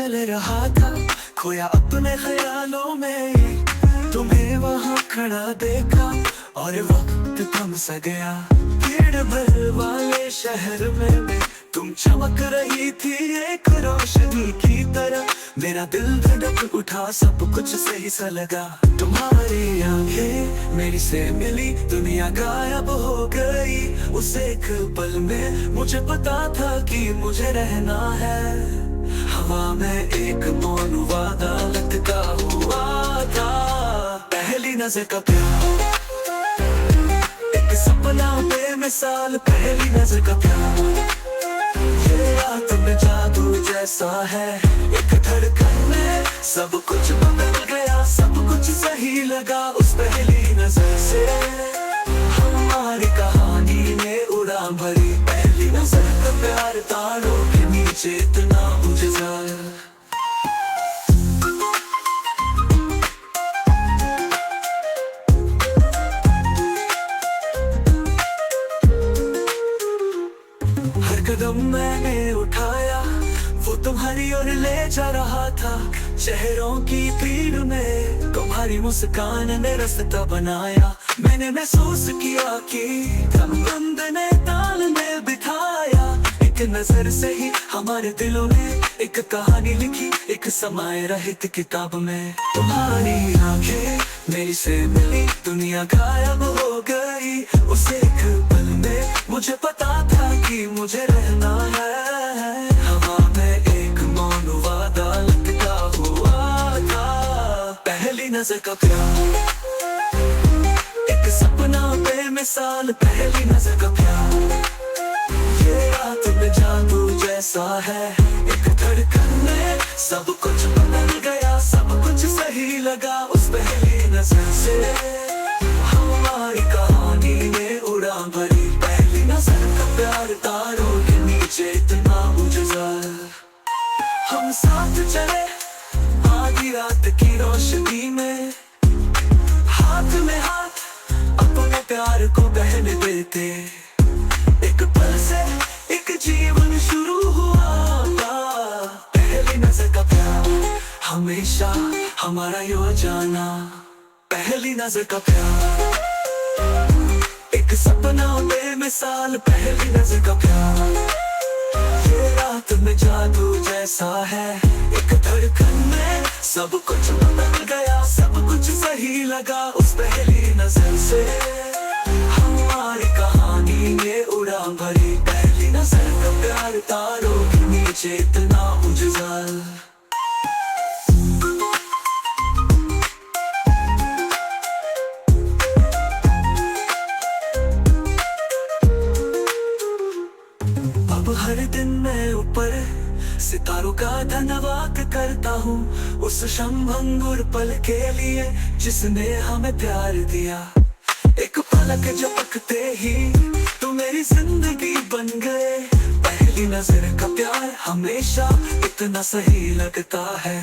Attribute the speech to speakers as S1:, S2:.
S1: चल रहा था, खोया अपने ख्यालों में। तुम्हें वहाँ खड़ा देखा और वक्त थम सा गया। भीड़ भर वाले शहर में तुम चमक रही थी एक रोशनी की तरह। मेरा दिल धड़क उठा, सब कुछ सही सा लगा। तुम्हारी आंखें मेरी से मिली, दुनिया गायब हो गई। उस एक पल में मुझे पता था कि मुझे रहना है। हवा में एक मौन वादा लटका हुआ था। पहली नजर का प्यार, एक सपना बेमिसाल। पहली नजर का प्यार, ये रात में जादू जैसा है। एक धड़कन में सब कुछ बदल गया, सब कुछ सही लगा। उस पहली नजर से हमारी कहानी ने उड़ान भरी। पहली नजर का प्यार, तारों के नीचे इतना उजाला। हर कदम मैंने उठाया, वो तुम्हारी ओर ले जा रहा था। शहरों की भीड़ में तुम्हारी मुस्कान ने रास्ता बनाया। मैंने महसूस किया कि बंद ने ताल में बिठाया। एक नजर से ही हमारे दिलों में एक कहानी लिखी, एक समाये रहित किताब में। तुम्हारी आंखें मेरी से मिली, दुनिया गायब हो गई। उस एक पल में मुझे पता था कि मुझे रहना है। हवा में एक मौन वादा लटका हुआ था। पहली नजर का प्यार, एक सपना बेमिसाल। पहली नजर का प्यार, ये रात में जादू जैसा है। एक धड़कन में सब कुछ बदल गया, सब कुछ सही लगा। उस पहली नजर से हमारी कहानी ने उड़ान भरी। पहली नजर का प्यार, तारों के नीचे इतना उजाला। हम साथ चले आधी रात की रोशनी में, हाथ में हाथ अपने प्यार को बहने देते। एक पल से एक जीवन शुरू हुआ था। पहली नजर का प्यार, हमेशा हमारा यो जाना। पहली नजर का प्यार, एक सपना बेमिसाल। पहली नजर का प्यार, ये रात में जादू जैसा है। एक धड़कन में सब कुछ बदल गया, सब कुछ सही लगा। उस पहली नजर से हमारी कहानी ने उड़ान भरी। पहली नजर का प्यार, तारों के नीचे इतना उजाला। अब हर दिन मैं ऊपर सितारों का धन्यवाद करता हूँ। उस क्षणभंगुर पल के लिए जिसने हमें प्यार दिया। एक पलक झपकते ही तू मेरी जिंदगी बन गए। पहली नजर का प्यार हमेशा इतना सही लगता है।